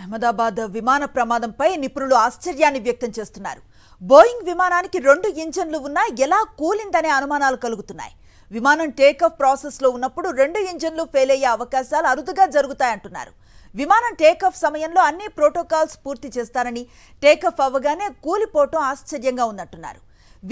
అహ్మదాబాద్ విమాన ప్రమాదంపై నిపుణులు ఆశ్చర్యాన్ని వ్యక్తం చేస్తున్నారు. బోయింగ్ విమానానికి 2 ఇంజన్లు ఉన్నా ఎలా కూలిందనే అనుమానాలు కలుగుతున్నాయి. విమానం టేకాఫ్ ప్రాసెస్లో ఉన్నప్పుడు 2 ఇంజన్లు ఫెయిల్ అయ్యే అవకాశాలు అరుదుగా జరుగుతాయంటున్నారు. విమానం టేకాఫ్ సమయంలో అన్ని ప్రోటోకాల్స్ పూర్తి చేస్తారని, టేకాఫ్ అవ్వగానే కూలిపోవటం ఆశ్చర్యంగా ఉన్నట్టున్నారు.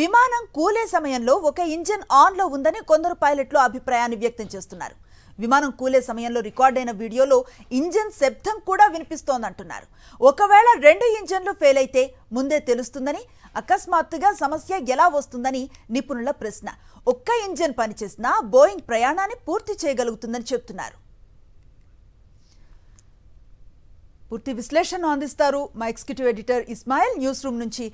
విమానం కూలే సమయంలో ఒక ఇంజన్ ఆన్లో ఉందని కొందరు పైలట్లు అభిప్రాయాన్ని వ్యక్తం చేస్తున్నారు. విమానం కూలే సమయంలో రికార్డైన వీడియోలో ఇంజన్ శబ్దం కూడా వినిపిస్తోందంటున్నారు. ఒకవేళ 2 ఇంజన్లు ఫెయిల్ అయితే ముందే తెలుస్తుందని, అకస్మాత్తుగా సమస్య ఎలా వస్తుందని నిపుణుల ప్రశ్న. ఒక్క ఇంజన్ పనిచేసినా బోయింగ్ ప్రయాణాన్ని పూర్తి చేయగలుగుతుందని చెప్తున్నారు. పూర్తి విశ్లేషణ అందిస్తారు మా executive editor Ismail news room నుంచి.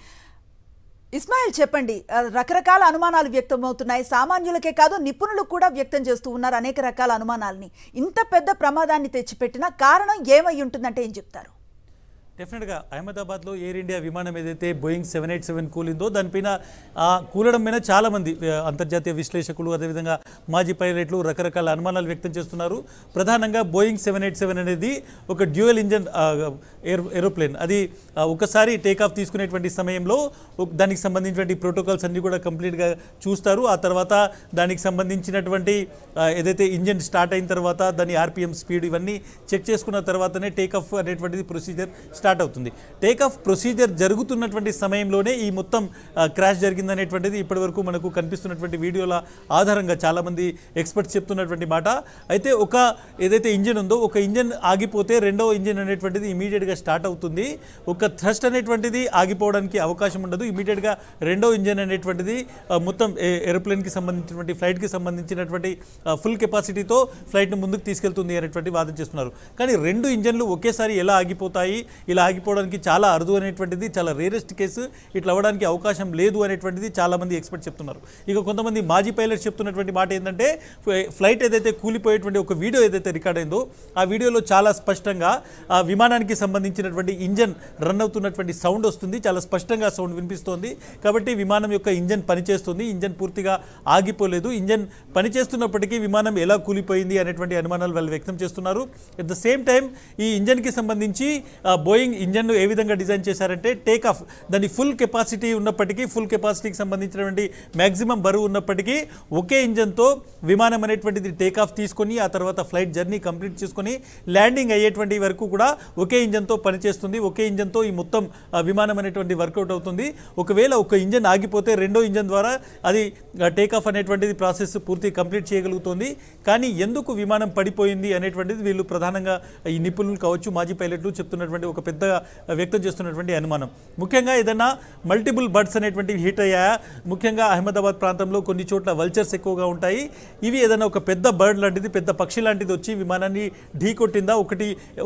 ఇస్మాయిల్, చెప్పండి. రకరకాల అనుమానాలు వ్యక్తమవుతున్నాయి. సామాన్యులకే కాదు, నిపుణులు కూడా వ్యక్తం చేస్తూ ఉన్నారు అనేక రకాల అనుమానాలని. ఇంత పెద్ద ప్రమాదాన్ని తెచ్చిపెట్టిన కారణం ఏమై ఉంటుందంటే ఏం చెప్తారు? డెఫినెట్గా అహ్మదాబాద్లో ఎయిర్ ఇండియా విమానం ఏదైతే బోయింగ్ 787 కూలిందో దానిపైన కూలడం మీద చాలామంది అంతర్జాతీయ విశ్లేషకులు, అదేవిధంగా మాజీ పైలట్లు రకరకాల అనుమానాలు వ్యక్తం చేస్తున్నారు. ప్రధానంగా బోయింగ్ 787 అనేది ఒక డ్యూయల్ ఇంజన్ ఏరోప్లేన్. అది ఒకసారి టేకాఫ్ తీసుకునేటువంటి సమయంలో దానికి సంబంధించినటువంటి ప్రోటోకాల్స్ అన్నీ కూడా కంప్లీట్గా చూస్తారు. ఆ తర్వాత దానికి సంబంధించినటువంటి ఏదైతే ఇంజన్ స్టార్ట్ అయిన తర్వాత దాని ఆర్పిఎం స్పీడ్ ఇవన్నీ చెక్ చేసుకున్న తర్వాతనే టేకాఫ్ అనేటువంటిది ప్రొసీజర్ స్టార్ట్ అవుతుంది. టేకాఫ్ ప్రొసీజర్ జరుగుతున్నటువంటి సమయంలోనే ఈ మొత్తం క్రాష్ జరిగిందనేటువంటిది ఇప్పటివరకు మనకు కనిపిస్తున్నటువంటి వీడియోల ఆధారంగా చాలామంది ఎక్స్పర్ట్స్ చెప్తున్నటువంటి మాట. అయితే ఏదైతే ఇంజన్ ఉందో ఒక ఇంజన్ ఆగిపోతే రెండో ఇంజన్ అనేటువంటిది ఇమీడియట్గా స్టార్ట్ అవుతుంది. ఒక థ్రస్ట్ అనేటువంటిది ఆగిపోవడానికి అవకాశం ఉండదు. ఇమీడియట్గా రెండో ఇంజన్ అనేటువంటిది మొత్తం ఏరోప్లేన్కి సంబంధించినటువంటి ఫ్లైట్కి సంబంధించినటువంటి ఫుల్ కెపాసిటీతో ఫ్లైట్ను ముందుకు తీసుకెళ్తుంది అనేటువంటి వాదన చేస్తున్నారు. కానీ 2 ఇంజన్లు ఒకేసారి ఎలా ఆగిపోతాయి, ఇలా ఆగిపోవడానికి చాలా అరుదు అనేటువంటిది, చాలా రేరెస్ట్ కేసు, ఇట్లా అవ్వడానికి అవకాశం లేదు అనేటువంటిది చాలామంది ఎక్స్పర్ట్ చెప్తున్నారు. ఇక కొంతమంది మాజీ పైలట్స్ చెప్తున్నటువంటి మాట ఏంటంటే, ఫ్లైట్ ఏదైతే కూలిపోయేటువంటి ఒక వీడియో ఏదైతే రికార్డ్ అయిందో ఆ వీడియోలో చాలా స్పష్టంగా ఆ విమానానికి సంబంధించినటువంటి ఇంజన్ రన్ అవుతున్నటువంటి సౌండ్ వస్తుంది. చాలా స్పష్టంగా సౌండ్ వినిపిస్తోంది. కాబట్టి విమానం యొక్క ఇంజన్ పనిచేస్తుంది. ఇంజన్ పూర్తిగా ఆగిపోలేదు. ఇంజన్ పనిచేస్తున్నప్పటికీ విమానం ఎలా కూలిపోయింది అనేటువంటి అనుమానాలు వాళ్ళు వ్యక్తం చేస్తున్నారు. అట్ ద సేమ్ టైం ఈ ఇంజన్కి సంబంధించి బోయింగ్ ఇంజన్ను ఏ విధంగా డిజైన్ చేశారంటే, టేకాఫ్ దాని ఫుల్ కెపాసిటీ ఉన్నప్పటికీ, ఫుల్ కెపాసిటీకి సంబంధించినటువంటి మ్యాక్సిమం బరువు ఉన్నప్పటికీ ఒకే ఇంజన్తో విమానం అనేటువంటిది టేకాఫ్ తీసుకొని ఆ తర్వాత ఫ్లైట్ జర్నీ కంప్లీట్ చేసుకొని ల్యాండింగ్ అయ్యేటువంటి వరకు కూడా ఒకే ఇంజన్తో పనిచేస్తుంది. ఒకే ఇంజన్తో ఈ మొత్తం విమానం అనేటువంటి వర్కౌట్ అవుతుంది. ఒకవేళ ఒక ఇంజన్ ఆగిపోతే రెండో ఇంజన్ ద్వారా అది టేకాఫ్ అనేటువంటిది ప్రాసెస్ పూర్తి కంప్లీట్ చేయగలుగుతుంది. కానీ ఎందుకు విమానం పడిపోయింది అనేటువంటిది వీళ్ళు ప్రధానంగా ఈ నిపుణులు కావచ్చు, మాజీ పైలట్లు చెప్తున్నటువంటి ఒక పెద్ద వ్యక్తం చేస్తున్నటువంటి అనుమానం. ముఖ్యంగా ఏదైనా మల్టిపుల్ బర్డ్స్ అనేటువంటివి హిట్ అయ్యాయా? ముఖ్యంగా అహ్మదాబాద్ ప్రాంతంలో కొన్ని చోట్ల వల్చర్స్ ఎక్కువగా ఉంటాయి. ఇవి ఏదైనా ఒక పెద్ద బర్డ్ లాంటిది, పెద్ద పక్షి లాంటిది వచ్చి విమానాన్ని ఢీ కొట్టిందా,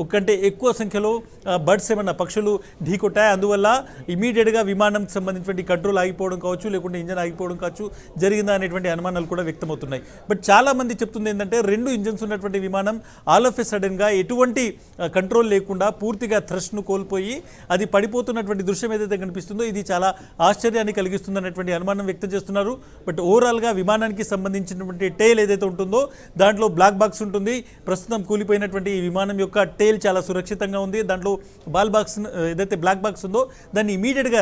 ఒకకంటే ఎక్కువ సంఖ్యలో బర్డ్స్ ఏమన్నా పక్షులు ఢీ కొట్టాయి, అందువల్ల ఇమీడియట్గా విమానంకి సంబంధించినటువంటి కంట్రోల్ ఆగిపోవడం కావచ్చు, లేకుంటే ఇంజన్ ఆగిపోవడం కావచ్చు జరిగిందా అనేటువంటి అనుమానాలు కూడా వ్యక్తమవుతున్నాయి. బట్ చాలామంది చెప్తుంది ఏంటంటే, 2 ఇంజన్స్ ఉన్నటువంటి విమానం ఆల్ ఆఫ్ ఎ సడన్గా ఎటువంటి కంట్రోల్ లేకుండా పూర్తిగా థ్రస్ట్ను కోల్పోయి అది పడిపోతున్నటువంటి దృశ్యం ఏదైతే కనిపిస్తుందో ఇది చాలా ఆశ్చర్యాన్ని కలిగిస్తుంది అనేటువంటి అనుమానం వ్యక్తం చేస్తున్నారు. బట్ ఓవరాల్గా విమానానికి సంబంధించినటువంటి టెయిల్ ఏదైతే ఉంటుందో దాంట్లో బ్లాక్ బాక్స్ ఉంటుంది. ప్రస్తుతం కూలిపోయినటువంటి ఈ విమానం యొక్క టెయిల్ చాలా సురక్షితంగా ఉంది. దాంట్లో ఏదైతే బ్లాక్ బాక్స్ ఉందో దాన్ని ఇమీడియట్గా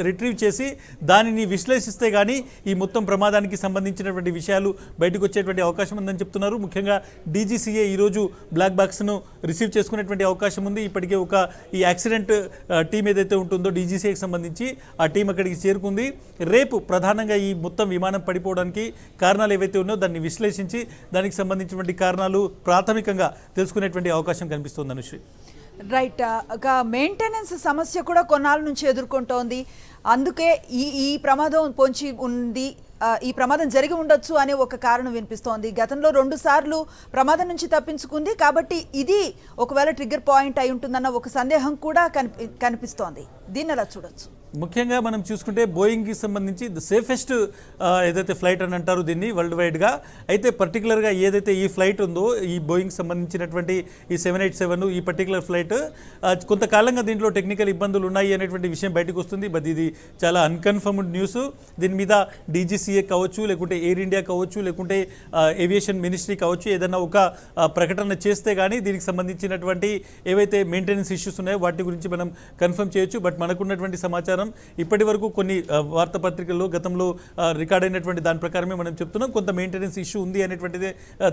రిట్రీవ్ చేసి దానిని విశ్లేషిస్తే కానీ ఈ మొత్తం ప్రమాదానికి సంబంధించినటువంటి విషయాలు బయటకు వచ్చేటువంటి అవకాశం ఉందని చెప్తున్నారు. ముఖ్యంగా డీజీసీఏ ఈరోజు బ్లాక్ బాక్స్ను రిసీవ్ చేసుకునేటువంటి అవకాశం ఉంది. ఇప్పటికే ఈ యాక్సిడెంట్ టీం ఏదైతే ఉంటుందో డీజీసీకి సంబంధించి ఆ టీం అక్కడికి చేరుకుంది. రేపు ప్రధానంగా ఈ మొత్తం విమానం పడిపోవడానికి కారణాలు ఏవైతే ఉన్నాయో దాన్ని విశ్లేషించి దానికి సంబంధించినటువంటి కారణాలు ప్రాథమికంగా తెలుసుకునేటువంటి అవకాశం కనిపిస్తుంది. అనుశ్రీ, రైట్. ఒక మెయింటెనెన్స్ సమస్య కూడా కొన్నాళ్ళ నుంచి ఎదుర్కొంటోంది. అందుకే ఈ ప్రమాదం పొంచి ఉంది, ఈ ప్రమాదం జరిగి ఉండొచ్చు అనే ఒక కారణం వినిపిస్తోంది. గతంలో 2 సార్లు ప్రమాదం నుంచి తప్పించుకుంది కాబట్టి ఇది ఒకవేళ ట్రిగ్గర్ పాయింట్ అయి ఉంటుందన్న ఒక సందేహం కూడా కనిపిస్తోంది. దీన్ని ఎలా చూడొచ్చు? ముఖ్యంగా మనం చూసుకుంటే బోయింగ్కి సంబంధించి ద సేఫెస్ట్ ఏదైతే ఫ్లైట్ అని అంటారు దీన్ని వరల్డ్ వైడ్గా, అయితే పర్టికులర్గా ఏదైతే ఈ ఫ్లైట్ ఉందో ఈ బోయింగ్ సంబంధించినటువంటి ఈ 787 ఈ పర్టికులర్ ఫ్లైట్ కొంతకాలంగా దీంట్లో టెక్నికల్ ఇబ్బందులు ఉన్నాయి అనేటువంటి విషయం బయటకు వస్తుంది. బట్ ఇది చాలా అన్కన్ఫర్మ్డ్ న్యూస్. దీని మీద DGCA కావచ్చు, లేకుంటే ఎయిర్ ఇండియా కావచ్చు, లేకుంటే ఏవియేషన్ మినిస్ట్రీ కావచ్చు ఏదైనా ఒక ప్రకటన చేస్తే కానీ దీనికి సంబంధించినటువంటి ఏవైతే మెయింటెనెన్స్ ఇష్యూస్ ఉన్నాయో వాటి గురించి మనం కన్ఫర్మ్ చేయొచ్చు. బట్ మనకున్నటువంటి సమాచారం ఇప్పటి వరకు కొన్ని వార్తాపత్రికల్లో గతంలో రికార్డ్ అయినటువంటి దాని ప్రకారమే మనం చెప్తున్నాం కొంత మెయింటెనెన్స్ ఇష్యూ ఉంది అనేటువంటిదే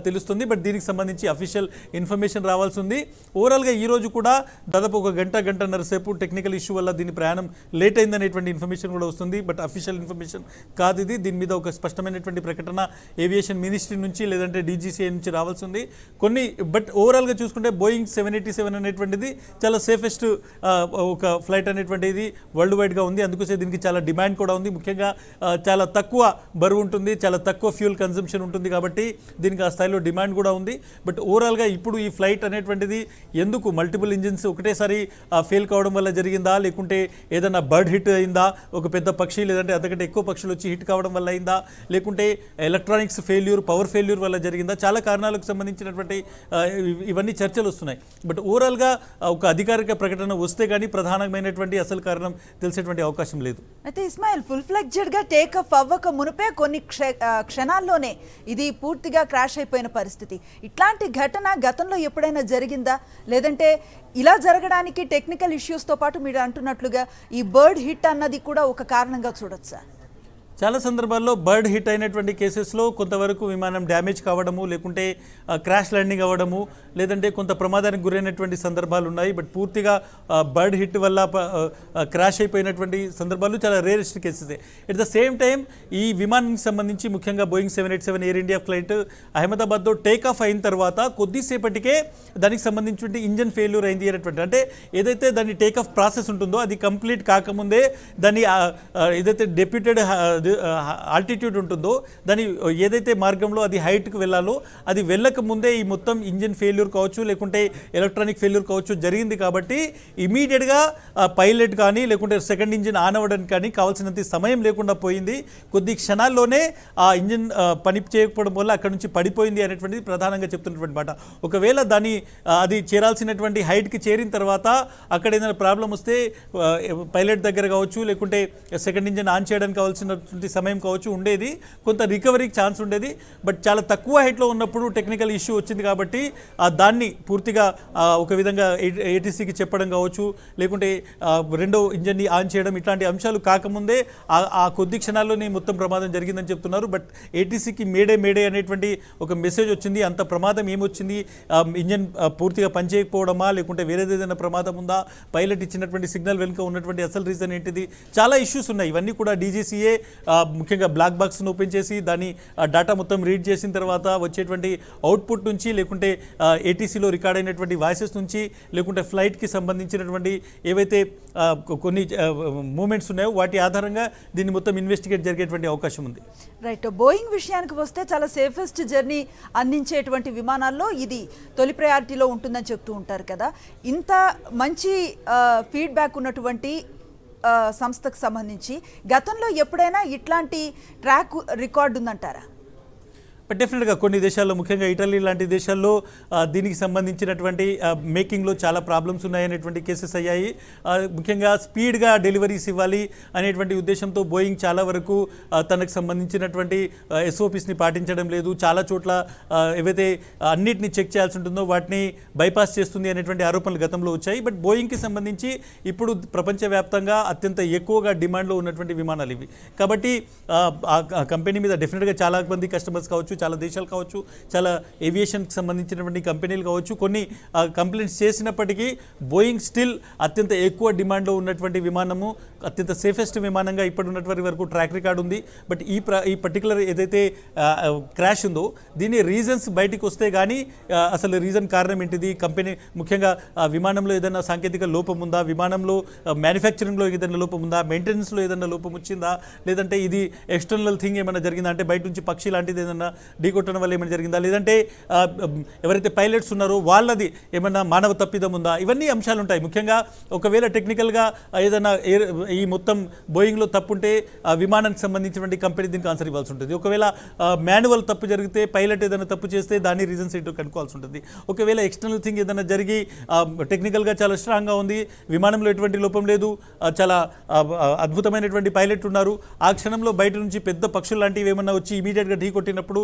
తెలుస్తుంది. బట్ దీనికి సంబంధించి అఫీషియల్ ఇన్ఫర్మేషన్ రావాల్సి ఉంది. ఓవరాల్గా ఈ రోజు కూడా దాదాపు ఒక గంటన్నర సేపు టెక్నికల్ ఇష్యూ వల్ల దీని ప్రయాణం లేట్ అయిందనేటువంటి ఇన్ఫర్మేషన్ కూడా వస్తుంది. బట్ అఫీషియల్ ఇన్ఫర్మేషన్ కాదు ఇది. దీని మీద ఒక స్పష్టమైనటువంటి ప్రకటన ఏవియేషన్ మినిస్ట్రీ నుంచి లేదంటే DGCA నుంచి రావాల్సి ఉంది కొన్ని. బట్ ఓవరాల్గా చూసుకుంటే బోయింగ్ 787 అనేటువంటిది చాలా సేఫెస్ట్ ఒక ఫ్లైట్ అనేటువంటిది వరల్డ్ వైడ్గా ఉంది. అందుకోసం దీనికి చాలా డిమాండ్ కూడా ఉంది. ముఖ్యంగా చాలా తక్కువ బరువు ఉంటుంది, చాలా తక్కువ ఫ్యూల్ కన్సంప్షన్ ఉంటుంది కాబట్టి దీనికి ఆ స్థాయిలో డిమాండ్ కూడా ఉంది. బట్ ఓవరాల్గా ఇప్పుడు ఈ ఫ్లైట్ అనేటువంటిది ఎందుకు మల్టిపుల్ ఇంజిన్స్ ఒకటేసారి ఫెయిల్ కావడం వల్ల జరిగిందా, లేకుంటే ఏదైనా బర్డ్ హిట్ అయిందా, ఒక పెద్ద పక్షి లేదంటే అంతకంటే ఎక్కువ పక్షులు వచ్చి హిట్ కావడం వల్ల అయిందా, లేకుంటే ఎలక్ట్రానిక్స్ ఫెయిల్యూర్ పవర్ ఫెయిల్యూర్ వల్ల జరిగిందా, చాలా కారణాలకు సంబంధించినటువంటి ఇవన్నీ చర్చలు వస్తున్నాయి. బట్ ఓవరాల్గా ఒక అధికారిక ప్రకటన వస్తే కానీ ప్రధానమైనటువంటి అసలు కారణం తెలిసేటువంటి అవకాశం లేదు. అయితే ఇస్మాయిల్ ఫుల్ ఫ్లెడ్జెడ్ గా టేక్ ఆఫ్ అవ్వక మునిపే కొన్ని క్షణాల్లోనే ఇది పూర్తిగా క్రాష్ అయిపోయిన పరిస్థితి. ఇట్లాంటి ఘటన గతంలో ఎప్పుడైనా జరిగిందా, లేదంటే ఇలా జరగడానికి టెక్నికల్ ఇష్యూస్ తో పాటు మీరు అంటున్నట్లుగా ఈ బర్డ్ హిట్ అన్నది కూడా ఒక కారణంగా చూడొచ్చా? చాలా సందర్భాల్లో బర్డ్ హిట్ అయినటువంటి కేసెస్లో కొంతవరకు విమానం డ్యామేజ్ కావడము, లేకుంటే క్రాష్ ల్యాండింగ్ అవ్వడము, లేదంటే కొంత ప్రమాదానికి గురైనటువంటి సందర్భాలు ఉన్నాయి. బట్ పూర్తిగా బర్డ్ హిట్ వల్ల క్రాష్ అయిపోయినటువంటి సందర్భాలు చాలా rarest cases. At the same time ఈ విమానానికి సంబంధించి ముఖ్యంగా బోయింగ్ 787 ఎయిర్ ఇండియా ఫ్లైట్ అహ్మదాబాద్లో టేక్ ఆఫ్ అయిన తర్వాత కొద్దిసేపటికే దానికి సంబంధించి ఇంజన్ ఫెయిల్యూర్ అయింది అనేటువంటి, అంటే ఏదైతే దాని టేక్ ఆఫ్ ప్రాసెస్ ఉంటుందో అది కంప్లీట్ కాకముందే దాన్ని ఏదైతే డెప్యూటెడ్ ఆల్టిట్యూడ్ ఉంటుందో దాని ఏదైతే మార్గంలో అది హైట్కి వెళ్ళాలో అది వెళ్ళక ముందే ఈ మొత్తం ఇంజిన్ ఫెయిల్యూర్ కావచ్చు, లేకుంటే ఎలక్ట్రానిక్ ఫెయిల్యూర్ కావచ్చు జరిగింది. కాబట్టి ఇమీడియట్గా పైలట్ కానీ లేకుంటే సెకండ్ ఇంజిన్ ఆన్ అవ్వడానికి కానీ కావాల్సినంత సమయం లేకుండా పోయింది. కొద్ది క్షణాల్లోనే ఆ ఇంజిన్ పని చేయకపోవడం వల్ల అక్కడ నుంచి పడిపోయింది అనేటువంటిది ప్రధానంగా చెప్తున్నటువంటి మాట. ఒకవేళ అది చేరాల్సినటువంటి హైట్కి చేరిన తర్వాత అక్కడ ఏదైనా ప్రాబ్లం వస్తే పైలట్ దగ్గర కావచ్చు, లేకుంటే సెకండ్ ఇంజిన్ ఆన్ చేయడానికి కావాల్సిన సమయం కావచ్చు ఉండేది, కొంత రికవరీకి ఛాన్స్ ఉండేది. బట్ చాలా తక్కువ హైట్లో ఉన్నప్పుడు టెక్నికల్ ఇష్యూ వచ్చింది కాబట్టి దాన్ని పూర్తిగా ఒక విధంగా ATCకి చెప్పడం కావచ్చు, లేకుంటే రెండో ఇంజన్ని ఆన్ చేయడం, ఇట్లాంటి అంశాలు కాకముందే ఆ కొద్ది క్షణాల్లోనే మొత్తం ప్రమాదం జరిగిందని చెప్తున్నారు. బట్ ATCకి మేడే అనేటువంటి ఒక మెసేజ్ వచ్చింది. అంత ప్రమాదం ఏమొచ్చింది, ఇంజన్ పూర్తిగా పనిచేయకపోవడమా, లేకుంటే వేరేది ఏదైనా ప్రమాదం ఉందా, పైలట్ ఇచ్చినటువంటి సిగ్నల్ వెనుక ఉన్నటువంటి అసలు రీజన్ ఏంటిది, చాలా ఇష్యూస్ ఉన్నాయి. ఇవన్నీ కూడా DGCA ముఖ్యంగా బ్లాక్ బాక్స్ను ఓపెన్ చేసి దాని డేటా మొత్తం రీడ్ చేసిన తర్వాత వచ్చేటువంటి అవుట్పుట్ నుంచి, లేకుంటే ATCలో రికార్డ్ అయినటువంటి వాయిసెస్ నుంచి, లేకుంటే ఫ్లైట్కి సంబంధించినటువంటి ఏవైతే కొన్ని మూమెంట్స్ ఉన్నాయో వాటి ఆధారంగా దీన్ని మొత్తం ఇన్వెస్టిగేట్ జరిగేటువంటి అవకాశం ఉంది. రైట్. బోయింగ్ విషయానికి వస్తే చాలా సేఫెస్ట్ జర్నీ అందించేటువంటి విమానాల్లో ఇది తొలి ప్రయారిటీలో ఉంటుందని చెప్తూ ఉంటారు కదా. ఇంత మంచి ఫీడ్బ్యాక్ ఉన్నటువంటి సంస్థకు సంబంధించి గతంలో ఎప్పుడైనా ఇట్లాంటి ట్రాక్ రికార్డు ఉందంటారా? బట్ డెఫినెట్గా కొన్ని దేశాల్లో ముఖ్యంగా ఇటలీ లాంటి దేశాల్లో దీనికి సంబంధించినటువంటి మేకింగ్లో చాలా ప్రాబ్లమ్స్ ఉన్నాయనేటువంటి కేసెస్ అయ్యాయి. ముఖ్యంగా స్పీడ్గా డెలివరీస్ ఇవ్వాలి అనేటువంటి ఉద్దేశంతో బోయింగ్ చాలా వరకు తనకు సంబంధించినటువంటి SOPsని పాటించడం లేదు. చాలా చోట్ల ఏవైతే అన్నిటిని చెక్ చేయాల్సి ఉంటుందో వాటిని బైపాస్ చేస్తుంది అనేటువంటి ఆరోపణలు గతంలో వచ్చాయి. బట్ బోయింగ్కి సంబంధించి ఇప్పుడు ప్రపంచవ్యాప్తంగా అత్యంత ఎక్కువగా డిమాండ్లో ఉన్నటువంటి విమానాలు ఇవి. కాబట్టి ఆ కంపెనీ మీద డెఫినెట్గా చాలా మంది కస్టమర్స్ కావచ్చు, చాలా దేశాలు కావచ్చు, చాలా ఏవియేషన్కి సంబంధించినటువంటి కంపెనీలు కావచ్చు కొన్ని కంప్లైంట్స్ చేసినప్పటికీ బోయింగ్ స్టిల్ అత్యంత ఎక్కువ డిమాండ్లో ఉన్నటువంటి విమానము, అత్యంత సేఫెస్ట్ విమానంగా ఇప్పుడు ఉన్నటువంటి వరకు ట్రాక్ రికార్డ్ ఉంది. బట్ ఈ పర్టికులర్ ఏదైతే క్రాష్ ఉందో దీని రీజన్స్ బయటికి వస్తే కానీ అసలు రీజన్ కారణం ఏంటిది, కంపెనీ ముఖ్యంగా విమానంలో ఏదైనా సాంకేతిక లోపం ఉందా, విమానంలో మ్యానుఫ్యాక్చరింగ్లో ఏదైనా లోపం ఉందా, మెయింటెనెన్స్లో ఏదైనా లోపం వచ్చిందా, లేదంటే ఇది ఎక్స్టర్నల్ థింగ్ ఏమైనా జరిగిందా, అంటే బయట నుంచి పక్షి లాంటిది ఏదైనా ఢీకొట్టడం వల్ల ఏమైనా జరిగిందా, లేదంటే ఎవరైతే పైలట్స్ ఉన్నారో వాళ్ళది ఏమైనా మానవ తప్పిదం ఉందా, ఇవన్నీ అంశాలు ఉంటాయి. ముఖ్యంగా ఒకవేళ టెక్నికల్గా ఏదైనా ఈ మొత్తం బోయింగ్లో తప్పుంటే విమానానికి సంబంధించినటువంటి కంపెనీ దీనికి ఆన్సర్ ఇవ్వాల్సి ఉంటుంది. ఒకవేళ మాన్యువల్ తప్పు జరిగితే పైలట్ ఏదైనా తప్పు చేస్తే దాని రీజన్స్ ఏంటో కనుక్కోవాల్సి ఉంటుంది. ఒకవేళ ఎక్స్టర్నల్ థింగ్ ఏదైనా జరిగి టెక్నికల్గా చాలా స్ట్రాంగ్గా ఉంది, విమానంలో ఎటువంటి లోపం లేదు, చాలా అద్భుతమైనటువంటి పైలట్ ఉన్నారు, ఆ క్షణంలో బయట నుంచి పెద్ద పక్షులు లాంటివి ఏమన్నా వచ్చి ఇమీడియట్గా ఢీ కొట్టినప్పుడు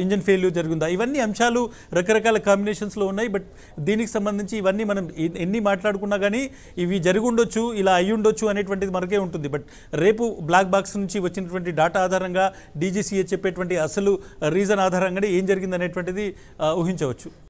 ఇంజన్ ఫెయిల్యూర్ జరిగిందా, ఇవన్నీ అంశాలు రకరకాల కాంబినేషన్స్లో ఉన్నాయి. బట్ దీనికి సంబంధించి ఇవన్నీ మనం ఎన్ని మాట్లాడుకున్నా కానీ ఇవి జరిగి ఉండొచ్చు, ఇలా అయ్యి ఉండొచ్చు అనేటువంటిది మనకే ఉంటుంది. బట్ రేపు బ్లాక్ బాక్స్ నుంచి వచ్చినటువంటి డేటా ఆధారంగా డీజీసీఏ చెప్పేటువంటి అసలు రీజన్ ఆధారంగానే ఏం జరిగింది అనేటువంటిది ఊహించవచ్చు.